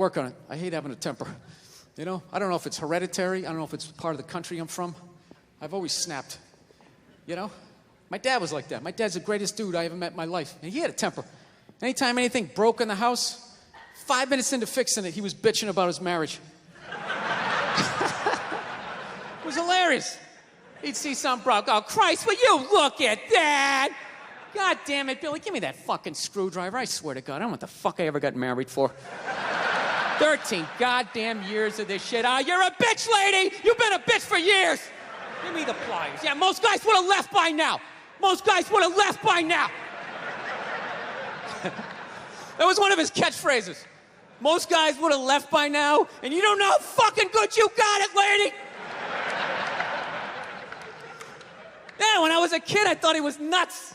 work on it. I hate having a temper. You know, I don't know if it's hereditary. I don't know if it's part of the country I'm from. I've always snapped. You know? My dad was like that. My dad's the greatest dude I ever met in my life. And he had a temper. Anytime anything broke in the house, 5 minutes into fixing it, he was bitching about his marriage. It was hilarious. He'd see something broke. Oh, Christ, will you look at that? God damn it, Billy, give me that fucking screwdriver. I swear to God, I don't know what the fuck I ever got married for. 13 goddamn years of this shit. You're a bitch, lady! You've been a bitch for years! Give me the pliers. Yeah, most guys would have left by now. Most guys would have left by now. That was one of his catchphrases. Most guys would have left by now, and you don't know how fucking good you got it, lady! Yeah, when I was a kid, I thought he was nuts.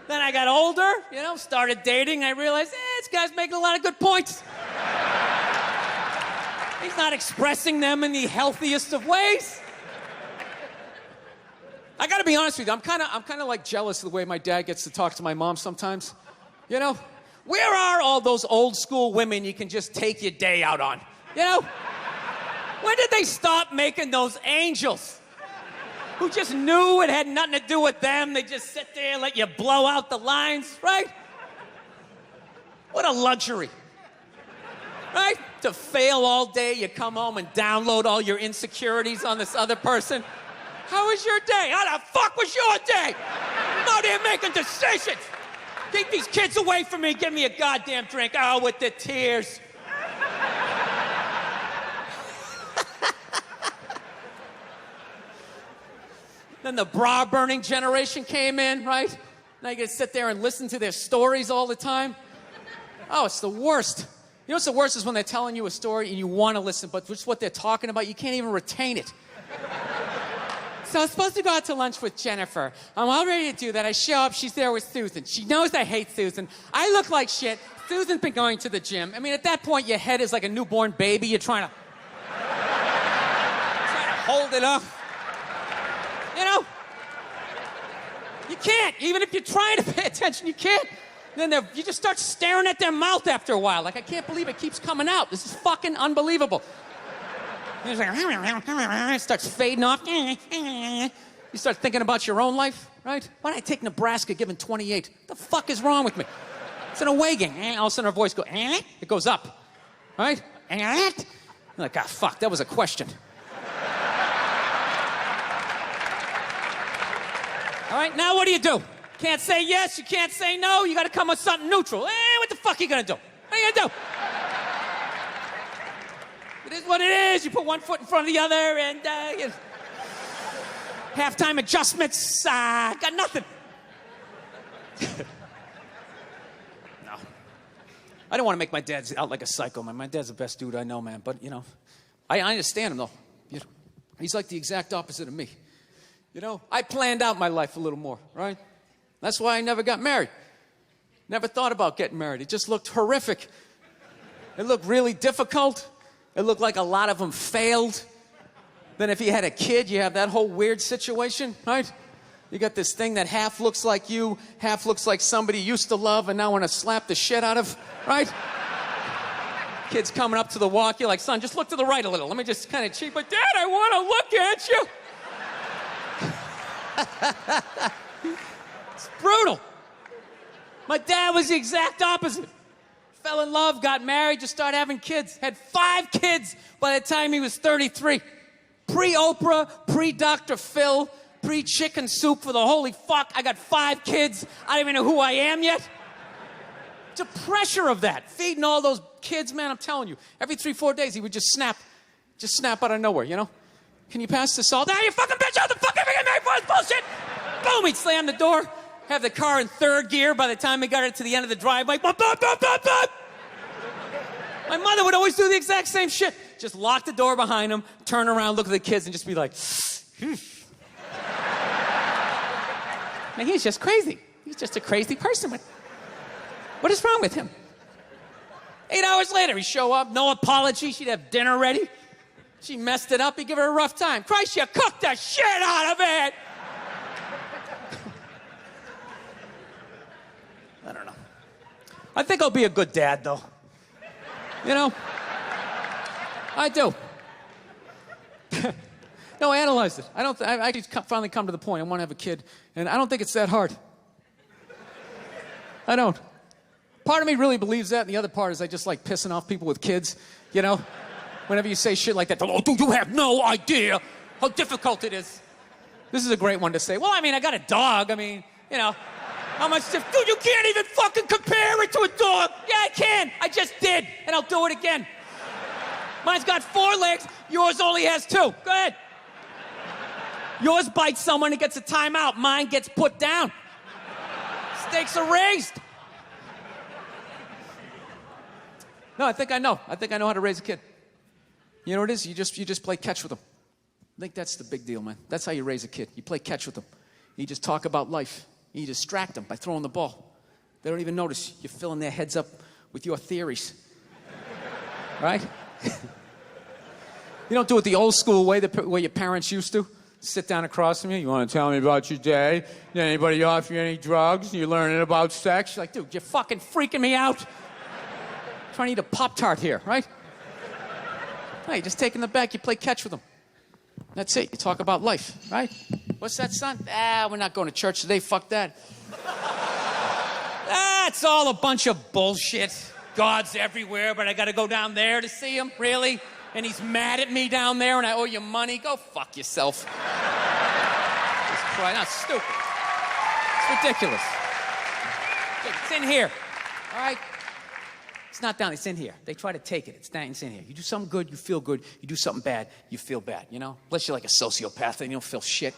Then I got older, you know, started dating, and I realized, this guy's making a lot of good points. He's not expressing them in the healthiest of ways. I gotta be honest with you, I'm kind of like jealous of the way my dad gets to talk to my mom sometimes. You know, where are all those old school women you can just take your day out on? You know? When did they stop making those angels? Who just knew it had nothing to do with them. They just sit there and let you blow out the lines, right? What a luxury. Right? To fail all day, you come home and download all your insecurities on this other person. How was your day? How the fuck was your day? I'm out here making decisions. Keep these kids away from me. Give me a goddamn drink. Oh, with the tears. Then the bra-burning generation came in, right? Now you gotta sit there and listen to their stories all the time. Oh, it's the worst. You know what's the worst is when they're telling you a story and you want to listen, but just what they're talking about, you can't even retain it. So I was supposed to go out to lunch with Jennifer. I'm all ready to do that. I show up, she's there with Susan. She knows I hate Susan. I look like shit. Susan's been going to the gym. I mean, at that point, your head is like a newborn baby. You're trying to hold it up. You know? You can't. Even if you're trying to pay attention, you can't. Then you just start staring at their mouth after a while. Like, I can't believe it keeps coming out. This is fucking unbelievable. It's like, it starts fading off. You start thinking about your own life, right? Why did I take Nebraska given 28? What the fuck is wrong with me? It's an away game. All of a sudden, our voice goes, it goes up, right? You're like, fuck, that was a question. All right, now what do? Can't say yes, you can't say no, you gotta come with something neutral. What the fuck are you gonna do? What are you gonna do? It is what it is. You put one foot in front of the other and, you know, halftime adjustments, got nothing. No. I don't want to make my dad out like a psycho, man. My dad's the best dude I know, man. But, you know, I understand him, though. You know, he's like the exact opposite of me. You know, I planned out my life a little more, right? That's why I never got married. Never thought about getting married. It just looked horrific. It looked really difficult. It looked like a lot of them failed. Then if you had a kid, you have that whole weird situation, right? You got this thing that half looks like you, half looks like somebody you used to love and now want to slap the shit out of, right? Kid's coming up to the walk. You're like, son, just look to the right a little. Let me just kind of cheat. But, Dad, I want to look at you. It's brutal. My dad was the exact opposite. Fell in love, got married, just started having kids. Had 5 kids by the time he was 33. Pre-Oprah, pre-Dr. Phil, pre-chicken soup for the holy fuck. I got 5 kids. I don't even know who I am yet. The pressure of that, feeding all those kids, man, I'm telling you. Every 3-4 days, he would just snap out of nowhere, you know? Can you pass the salt? You fucking bitch, out the fuck ever get married for this bullshit? Boom, he'd slam the door, have the car in 3rd gear by the time we got it to the end of the driveway. Bop, bop, bop, bop, bop. My mother would always do the exact same shit. Just lock the door behind him, turn around, look at the kids, and just be like, Man, he's just crazy. He's just a crazy person. What is wrong with him? 8 hours later, he'd show up, no apology. She'd have dinner ready. She messed it up. He'd give her a rough time. Christ, you cooked the shit out of it. I don't know. I think I'll be a good dad, though. You know? I do. No, I analyzed it. I actually finally come to the point. I want to have a kid, and I don't think it's that hard. I don't. Part of me really believes that, and the other part is I just like pissing off people with kids, you know? Whenever you say shit like that, oh, dude, you have no idea how difficult it is. This is a great one to say. Well, I mean, I got a dog. I mean, you know, how much... Dude, you can't even fucking compare it to a dog. Yeah, I can. I just did, and I'll do it again. Mine's got 4 legs. Yours only has 2. Go ahead. Yours bites someone and gets a timeout. Mine gets put down. Stakes are raised. No, I think I know. I think I know how to raise a kid. You know what it is? You just play catch with them. I think that's the big deal, man. That's how you raise a kid. You play catch with them. You just talk about life. You distract them by throwing the ball. They don't even notice. You're filling their heads up with your theories. Right? You don't do it the old school way, the way your parents used to. Sit down across from you. You want to tell me about your day? Did anybody offer you any drugs? You're learning about sex? You're like, dude, you're fucking freaking me out. I'm trying to eat a Pop-Tart here, right? Hey, just take in the back. You play catch with them. That's it. You talk about life, right? What's that, son? We're not going to church today. Fuck that. It's all a bunch of bullshit. God's everywhere, but I got to go down there to see him? Really? And he's mad at me down there and I owe you money? Go fuck yourself. Just cry. That's stupid. It's ridiculous. It's in here. All right? It's not down. It's in here. They try to take it. It's in here. You do something good, you feel good. You do something bad, you feel bad, you know? Unless you're like a sociopath and you don't feel shit.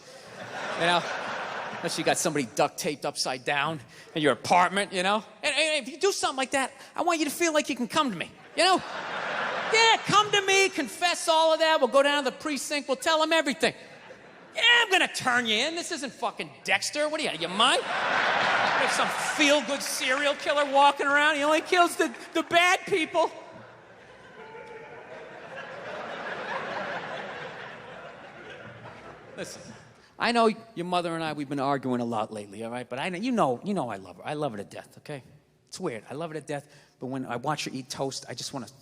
You know? Unless you got somebody duct taped upside down in your apartment, you know? And if you do something like that, I want you to feel like you can come to me, you know? Yeah, come to me, confess all of that. We'll go down to the precinct. We'll tell them everything. Yeah, I'm going to turn you in. This isn't fucking Dexter. What are you, out of your mind? There's some feel-good serial killer walking around. He only kills the bad people. Listen, I know your mother and I, we've been arguing a lot lately, all right? But I know, you know I love her. I love her to death, okay? It's weird. I love her to death, but when I watch her eat toast, I just want to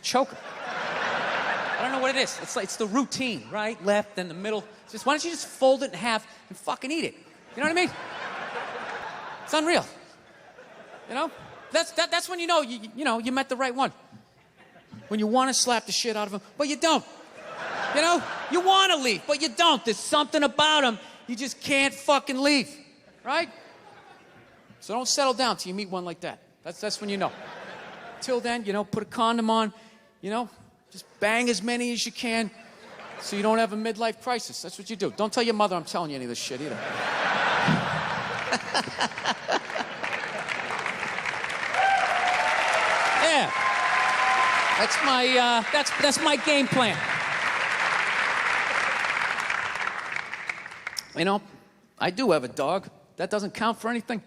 choke her. I don't know what it is. It's the routine, right? Left, then the middle. Just why don't you just fold it in half and fucking eat it? You know what I mean? It's unreal. You know? That's when you know you met the right one. When you want to slap the shit out of him, but you don't. You know? You want to leave, but you don't. There's something about him you just can't fucking leave. Right? So don't settle down till you meet one like that. That's when you know. Till then, put a condom on, just bang as many as you can so you don't have a midlife crisis. That's what you do. Don't tell your mother I'm telling you any of this shit either. Yeah. That's my game plan. I do have a dog. That doesn't count for anything.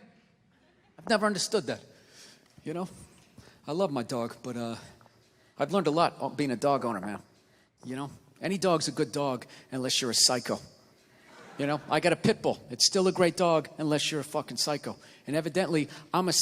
I've never understood that. I love my dog, but I've learned a lot being a dog owner, man. Any dog's a good dog unless you're a psycho. I got a pit bull. It's still a great dog unless you're a fucking psycho. And evidently, I'm a